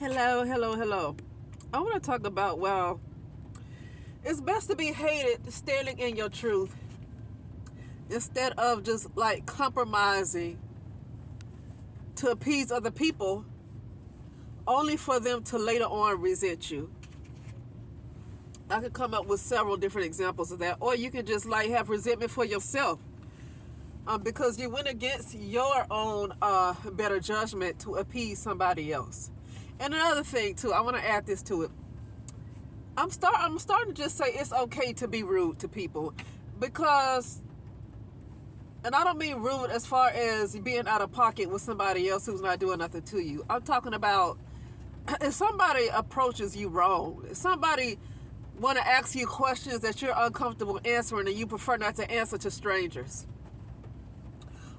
Hello, hello, hello. I want to talk about, well, it's best to be hated standing in your truth instead of just like compromising to appease other people only for them to later on resent you. I could come up with several different examples of that, or you could just like have resentment for yourself because you went against your own better judgment to appease somebody else. And another thing too, I want to add this to it. I'm starting to just say it's okay to be rude to people because, and I don't mean rude as far as being out of pocket with somebody else who's not doing nothing to you. I'm talking about if somebody approaches you wrong, if somebody want to ask you questions that you're uncomfortable answering and you prefer not to answer to strangers,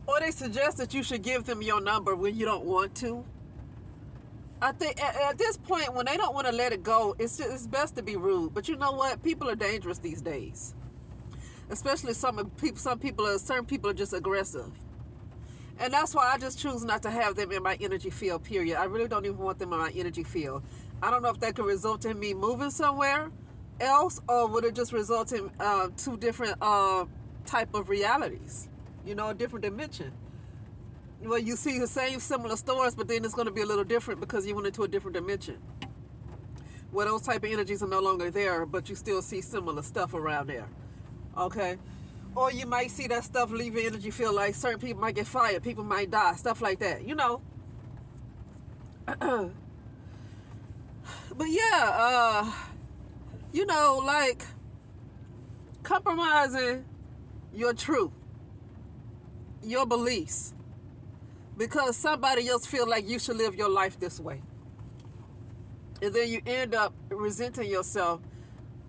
or they suggest that you should give them your number when you don't want to. I think at this point, when they don't want to let it go, it's best to be rude. But you know what? People are dangerous these days. Especially certain people are just aggressive. And that's why I just choose not to have them in my energy field, period. I really don't even want them in my energy field. I don't know if that could result in me moving somewhere else, or would it just result in two different type of realities, a different dimension. Well, you see the same similar stores, but then it's going to be a little different because you went into a different dimension where those type of energies are no longer there, but you still see similar stuff around there. Okay? Or you might see that stuff leave your energy field, like certain people might get fired, people might die, stuff like that, But yeah, like compromising your truth, your beliefs, because somebody else feel like you should live your life this way. And then you end up resenting yourself,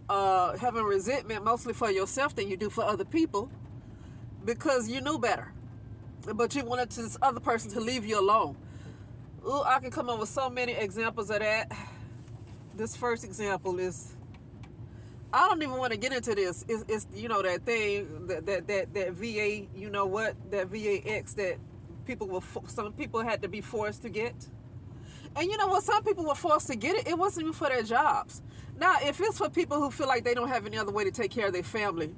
having resentment mostly for yourself than you do for other people because you knew better. But you wanted this other person to leave you alone. Ooh, I can come up with so many examples of that. This first example is, I don't even want to get into this. It's that thing, that VA, that VAX that some people had to be forced to get. And you know what? Some people were forced to get it. It wasn't even for their jobs. Now, if it's for people who feel like they don't have any other way to take care of their family,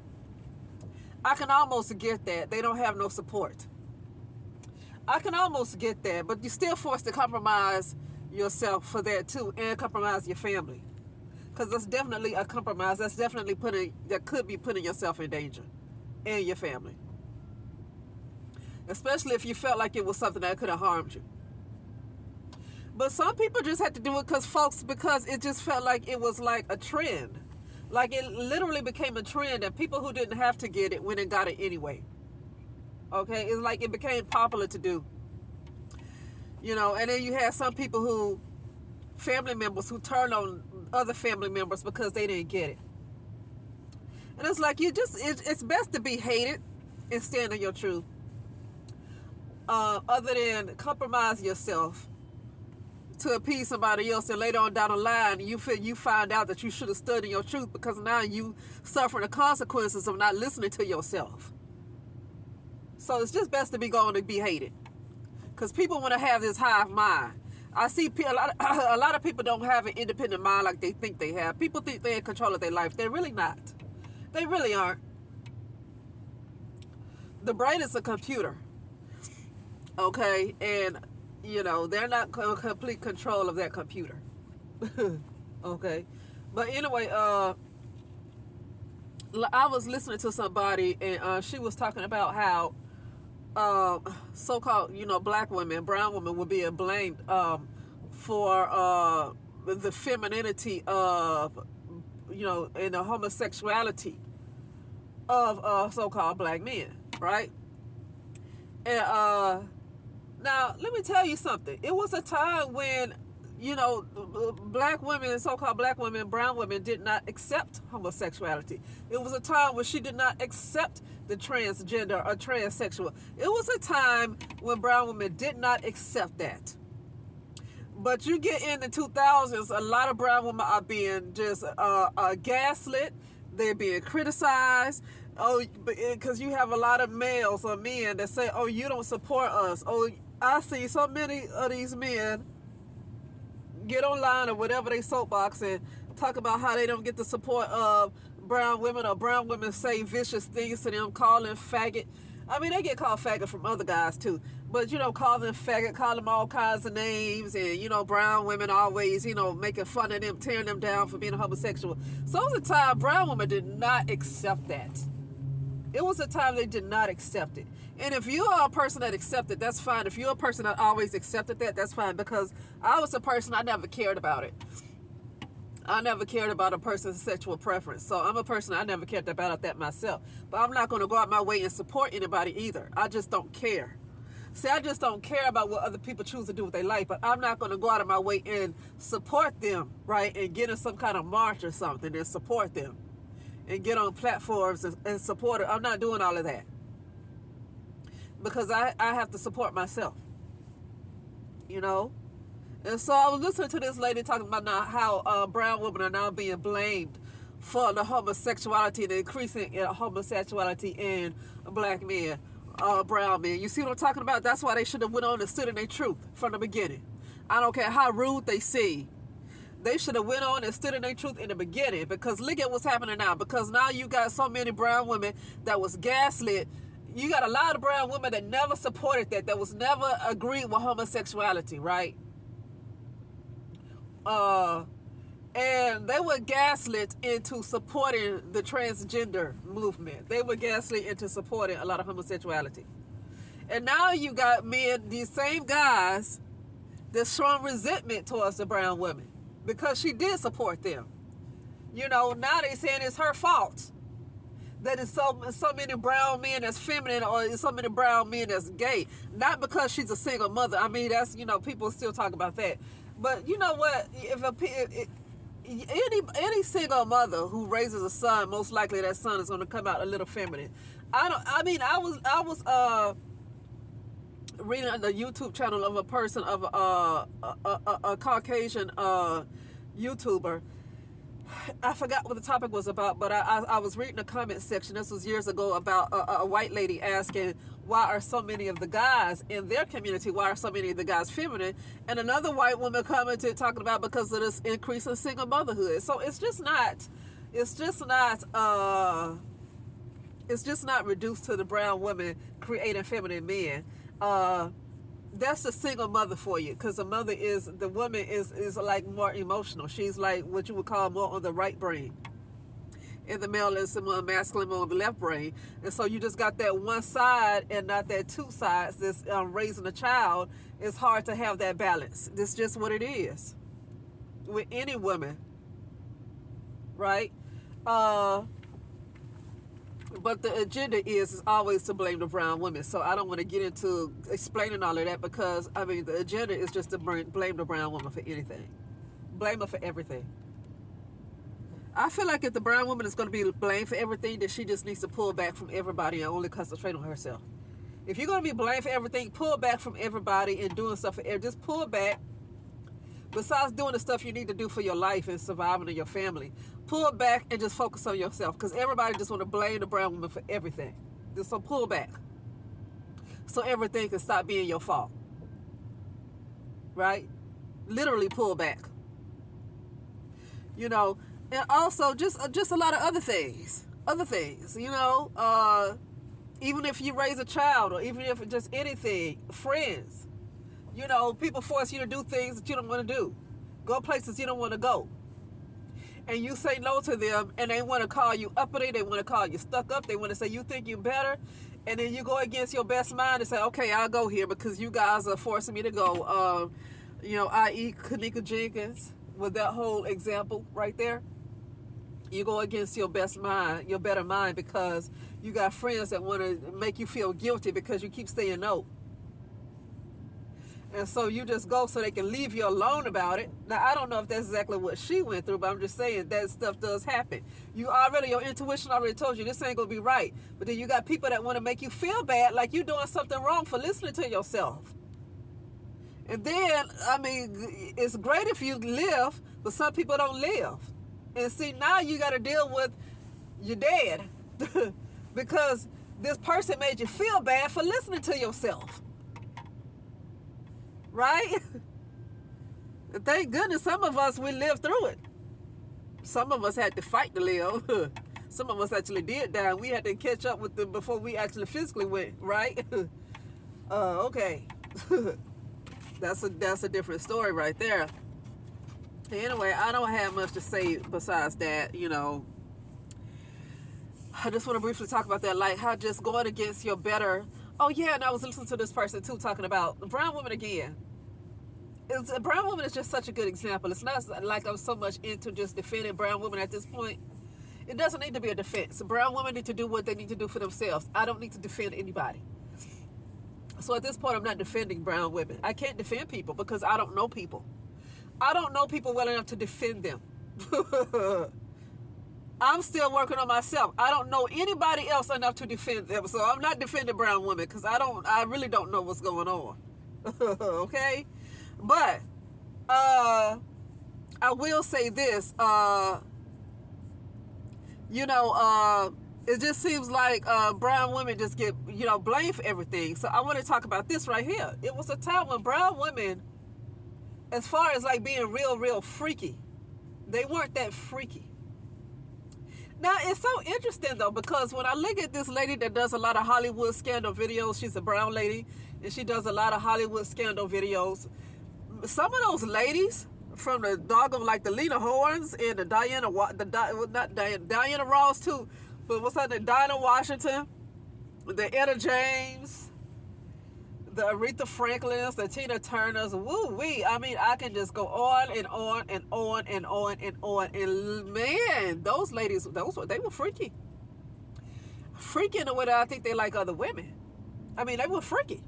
I can almost get that. They don't have no support. I can almost get that. But you're still forced to compromise yourself for that too, and compromise your family. Because that's definitely a compromise. That could be putting yourself in danger and your family. Especially if you felt like it was something that could have harmed you. But some people just had to do it because it just felt like it was like a trend. Like it literally became a trend and people who didn't have to get it went and got it anyway. Okay? It's like it became popular to do. And then you had some people family members who turned on other family members because they didn't get it. And it's like it's best to be hated and stand in your truth. Other than compromise yourself to appease somebody else, and later on down the line you find out that you should have stood in your truth because now you suffering the consequences of not listening to yourself. So it's just best to be going to be hated because people want to have this hive mind. I see a lot of people don't have an independent mind like they think they have. People think they're in control of their life. They're really not. They really aren't. The brain is a computer. Okay? And they're not in complete control of that computer. Okay? But anyway, I was listening to somebody and she was talking about how so-called, black women, brown women were being blamed for the femininity of, and the homosexuality of so-called black men, right? And now, let me tell you something. It was a time when, black women, so-called black women, brown women did not accept homosexuality. It was a time when she did not accept the transgender or transsexual. It was a time when brown women did not accept that. But you get in the 2000s, a lot of brown women are being just gaslit. They're being criticized. Oh, because you have a lot of males or men that say, oh, you don't support us. Oh, I see so many of these men, get online or whatever they soapbox and talk about how they don't get the support of brown women, or brown women say vicious things to them, call them faggot. I mean, they get called faggot from other guys too. But, call them faggot, call them all kinds of names. And, brown women always, making fun of them, tearing them down for being a homosexual. So it was a time brown women did not accept that. It was a time they did not accept it. And if you are a person that accepted, that's fine. If you're a person that always accepted that, that's fine. Because I was a person, I never cared about it. I never cared about a person's sexual preference. So I'm a person, I never cared about that myself. But I'm not going to go out my way and support anybody either. I just don't care. See, I just don't care about what other people choose to do with their life. But I'm not going to go out of my way and support them, right? And get in some kind of march or something and support them. And get on platforms and support it. I'm not doing all of that. Because I have to support myself. And so I was listening to this lady talking about now how brown women are now being blamed for the homosexuality and the increasing homosexuality in black men, brown men. You see what I'm talking about? That's why they should have went on and stood in their truth from the beginning. I don't care how rude they seem. They should have went on and stood in their truth in the beginning, because look at what's happening now. Because now you got so many brown women that was gaslit. You got a lot of brown women that never supported that was never agreed with homosexuality, right? And they were gaslit into supporting the transgender movement. They were gaslit into supporting a lot of homosexuality. And now you got men, these same guys, that's showing resentment towards the brown woman because she did support them. Now they saying it's her fault that it's so many brown men that's feminine, or so many brown men that's gay. Not because she's a single mother. I mean, that's, people still talk about that. But you know what? If any single mother who raises a son, most likely that son is going to come out a little feminine. I was reading on the YouTube channel of a person, of a Caucasian YouTuber. I forgot what the topic was about, but I was reading the comment section. This was years ago, about a white lady asking, why are so many of the guys in their community, why are so many of the guys feminine? And another white woman commented talking about because of this increase in single motherhood. So it's just not reduced to the brown woman creating feminine men. That's a single mother for you, because the woman is like more emotional. She's like what you would call more on the right brain, and the male is more masculine, more on the left brain. And so you just got that one side and not that two sides. This raising a child, it's hard to have that balance. This is just what it is with any woman, right? But the agenda is always to blame the brown women. So I don't want to get into explaining all of that, because, the agenda is just to blame the brown woman for anything. Blame her for everything. I feel like if the brown woman is going to be blamed for everything, then she just needs to pull back from everybody and only concentrate on herself. If you're going to be blamed for everything, pull back from everybody and doing stuff for everybody. Just pull back. Besides doing the stuff you need to do for your life and surviving in your family, pull back and just focus on yourself, because everybody just want to blame the brown woman for everything. Just so pull back, so everything can stop being your fault. Right? Literally pull back. And also just a lot of other things. Even if you raise a child, or even if it's just anything, friends. People force you to do things that you don't want to do. Go places you don't want to go. And you say no to them, and they want to call you uppity, they want to call you stuck up, they want to say you think you're better, and then you go against your best mind and say, okay, I'll go here because you guys are forcing me to go. I.e. Kanika Jenkins, with that whole example right there. You go against your best mind, your better mind, because you got friends that want to make you feel guilty because you keep saying no. And so you just go so they can leave you alone about it. Now, I don't know if that's exactly what she went through, but I'm just saying that stuff does happen. Your intuition already told you this ain't going to be right. But then you got people that want to make you feel bad, like you're doing something wrong for listening to yourself. And then, it's great if you live, but some people don't live. And see, now you got to deal with your dad because this person made you feel bad for listening to yourself. Right? Thank goodness some of us, we lived through it. Some of us had to fight to live. Some of us actually did die. We had to catch up with them before we actually physically went, right? Okay. That's a different story right there. Anyway, I don't have much to say besides that. I just want to briefly talk about that, like how just going against your better. Oh yeah, and I was listening to this person too talking about brown women again. A brown woman is just such a good example. It's not like I'm so much into just defending brown women at this point. It doesn't need to be a defense. Brown women need to do what they need to do for themselves. I don't need to defend anybody. So at this point, I'm not defending brown women. I can't defend people because I don't know people. I don't know people well enough to defend them. I'm still working on myself. I don't know anybody else enough to defend them. So I'm not defending brown women because I really don't know what's going on. Okay? But I will say this, it just seems like brown women just get, blamed for everything. So I want to talk about this right here. It was a time when brown women, as far as like being real, real freaky, they weren't that freaky. Now, it's so interesting, though, because when I look at this lady that does a lot of Hollywood scandal videos, she's a brown lady, and she does a lot of Hollywood scandal videos. Some of those ladies, from the doggone, like the Lena Hornes and the Diana Ross, too, but what's that, the Dinah Washington, the Etta James, the Aretha Franklins, the Tina Turners, woo-wee. I mean, I can just go on and on and on and on and on. And man, those ladies, they were freaky. Freaky in the way that I think they like other women. I mean, they were freaky.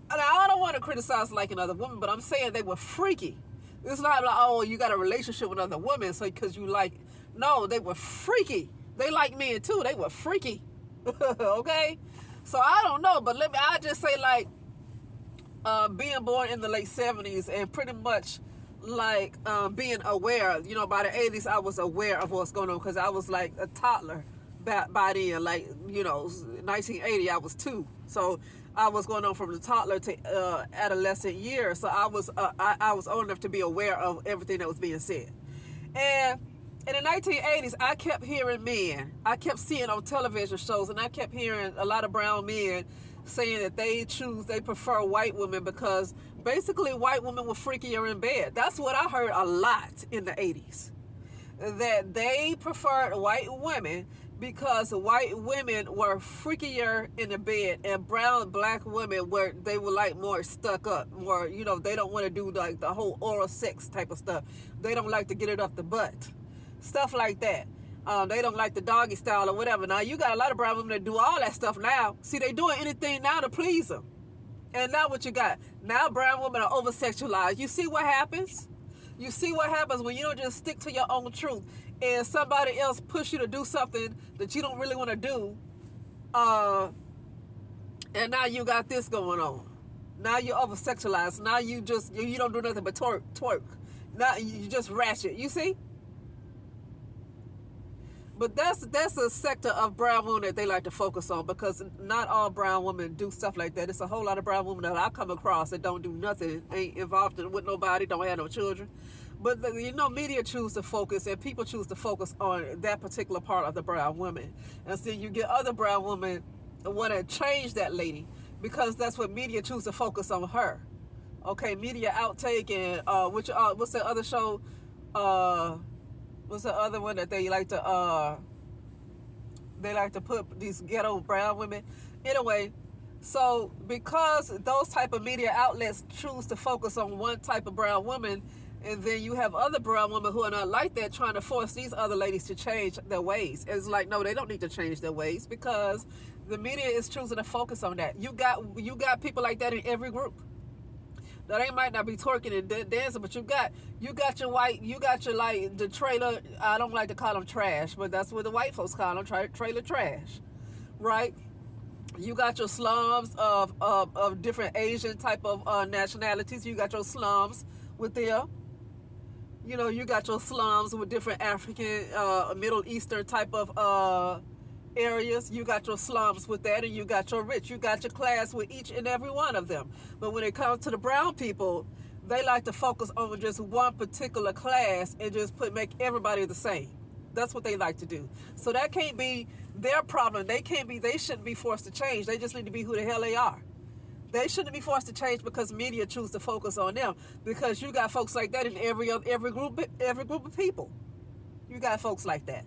And I don't want to criticize liking other women, but I'm saying they were freaky. It's not like, oh, you got a relationship with other women, so because you like, no, they were freaky. They like men too. They were freaky. Okay? So I don't know, but I just say, like, being born in the late 70s and pretty much like being aware, by the 80s I was aware of what's going on because I was like a toddler by then, like, 1980 I was 2. So I was going on from the toddler to adolescent years. So I was old enough to be aware of everything that was being said. And in the 1980s, I kept hearing men. I kept seeing on television shows, and I kept hearing a lot of brown men saying that they prefer white women because basically white women were freakier in bed. That's what I heard a lot in the 80s. That they preferred white women because white women were freakier in the bed, and black women were like more stuck up, more, they don't want to do like the whole oral sex type of stuff. They don't like to get it up the butt. Stuff like that. They don't like the doggy style or whatever. Now, you got a lot of brown women that do all that stuff now. See, they doing anything now to please them. And now what you got? Now brown women are over-sexualized. You see what happens? You see what happens when you don't just stick to your own truth and somebody else push you to do something that you don't really want to do. And now you got this going on. Now you're over-sexualized. Now you don't do nothing but twerk. Now you just ratchet. You see? But that's a sector of brown women that they like to focus on because not all brown women do stuff like that. It's a whole lot of brown women that I come across that don't do nothing, ain't involved with nobody, don't have no children. But media choose to focus and people choose to focus on that particular part of the brown woman. And so you get other brown women that want to change that lady because that's what media choose to focus on her. Okay, media outtake and what's the other show? What's the other one that they like to put these ghetto brown women? Anyway, so because those type of media outlets choose to focus on one type of brown woman, and then you have other brown women who are not like that trying to force these other ladies to change their ways. It's like, no, they don't need to change their ways because the media is choosing to focus on that. You got people like that in every group. Now, they might not be twerking and dancing, but you got your white, like the trailer. I don't like to call them trash, but that's what the white folks call them, trailer trash, right? You got your slums of different Asian type of nationalities. You got your slums with them. You got your slums with different African, Middle Eastern type of areas. You got your slums with that, and you got your rich. You got your class with each and every one of them. But when it comes to the brown people, they like to focus on just one particular class and just make everybody the same. That's what they like to do. So that can't be their problem. They shouldn't be forced to change. They just need to be who the hell they are. They shouldn't be forced to change because media choose to focus on them. Because you got folks like that in every group of people. You got folks like that.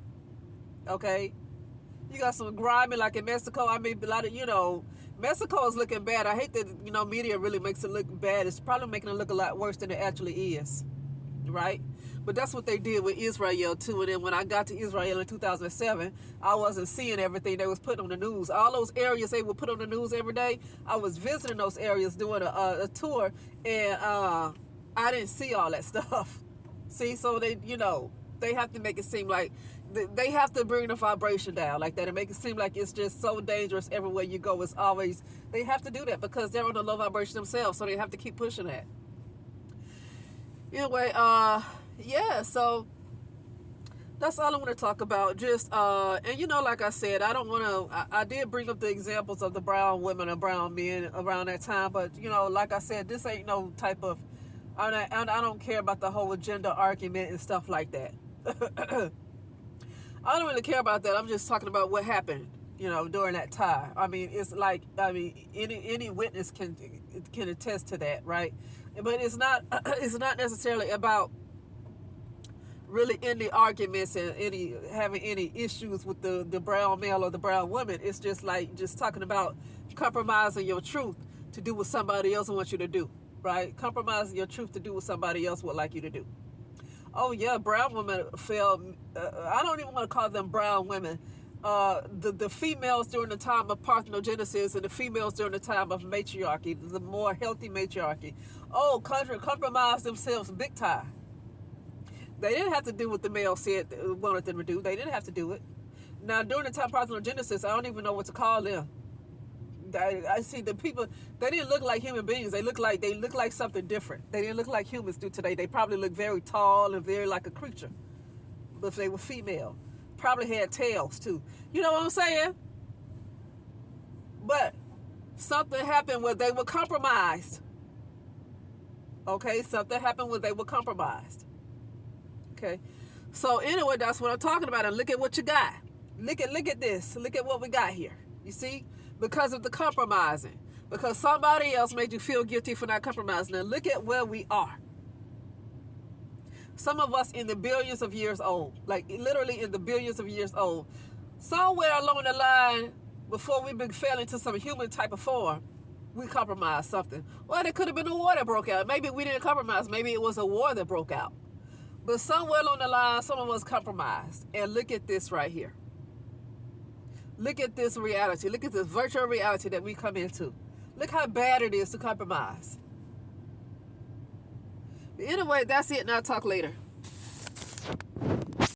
Okay? You got some grimy, like in Mexico. I mean, a lot of, Mexico is looking bad. I hate that, media really makes it look bad. It's probably making it look a lot worse than it actually is. Right? But that's what they did with Israel too. And then when I got to Israel in 2007, I wasn't seeing everything they was putting on the news. All those areas they would put on the news every day, I was visiting those areas doing a tour, and I didn't see all that stuff. See, so they have to make it seem like they have to bring the vibration down like that and make it seem like it's just so dangerous everywhere you go. It's always, they have to do that because they're on a low vibration themselves, so they have to keep pushing that. Anyway, yeah, so that's all I want to talk about. Just, and like I said, I don't want to, I did bring up the examples of the brown women and brown men around that time, but, like I said, this ain't no type of, I don't care about the whole gender argument and stuff like that. I don't really care about that. I'm just talking about what happened, during that time. I mean, it's like, any witness can attest to that, right? But it's not necessarily about really any arguments and having any issues with the brown male or the brown woman. It's just like just talking about compromising your truth to do what somebody else wants you to do, right? Compromising your truth to do what somebody else would like you to do. Oh yeah, brown women fell. I don't even want to call them brown women. The females during the time of parthenogenesis and the females during the time of matriarchy, the more healthy matriarchy, compromised themselves big time. They didn't have to do what the male said wanted them to do. They didn't have to do it. Now, during the time of parthenogenesis, I don't even know what to call them. I see the people, they didn't look like human beings. They look like something different. They didn't look like humans do today. They probably look very tall and very like a creature. But if they were female, probably had tails too. You know what I'm saying? But something happened where they were compromised. Okay, something happened where they were compromised. Okay, so anyway, that's what I'm talking about. And look at what you got. Look at this. Look at what we got here. You see? Because of the compromising. Because somebody else made you feel guilty for not compromising. Now look at where we are. Some of us in the billions of years old. Like literally in the billions of years old. Somewhere along the line, before we fell into some human type of form, we compromised something. Well, it could have been a war that broke out. Maybe we didn't compromise. Maybe it was a war that broke out. But somewhere along the line, some of us compromised. And look at this right here. Look at this reality. Look at this virtual reality that we come into. Look how bad it is to compromise. Anyway, that's it, and I'll talk later.